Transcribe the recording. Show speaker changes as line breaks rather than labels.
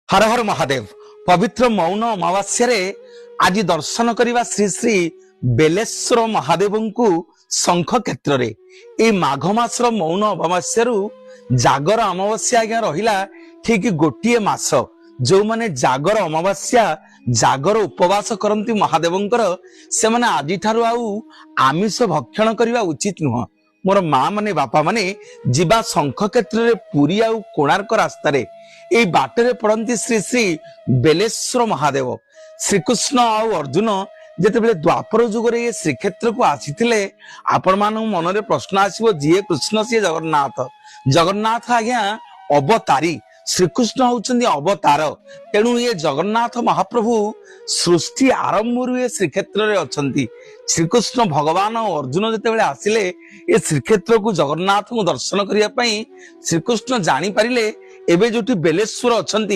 हर हर महादेव पवित्र मौन अमावास्या आज दर्शन करने श्री श्री बेलेश्वर महादेव को शंख क्षेत्र में ये माघ मासर मौन अमावास्या जागर अमावास्या आज्ञा रहिला ठीक गोटे मास जो माने जागर अमावास्या जागर उपवास करती महादेवंकर से माने आज ठारू आमिष भक्षण करने उचित नुह। मोर माँ माने बापा माने जीवा शंख क्षेत्र में पुरी आउ कोणार्क रास्तार ये बाटरे पड़ती श्री श्री बेलेश्वर महादेव श्रीकृष्ण आउ अर्जुन जिते द्वापर जुगरे ये श्रीक्षेत्र को आसी आपण मान मनरे प्रश्न आसो जी कृष्ण सी जगन्नाथ जगन्नाथ आज्ञा अवतारी श्रीकृष्ण होउछन्ती अवतार तेणु ये जगन्नाथ महाप्रभु सृष्टि आरंभ ये श्रीक्षेत्र में अछन्ती। श्रीकृष्ण भगवान और अर्जुन जिते आसिले ये श्रीक्षेत्र को जगन्नाथ को दर्शन करने श्रीकृष्ण जानी पारिले एबे जोटी बेलेश्वर अछन्ती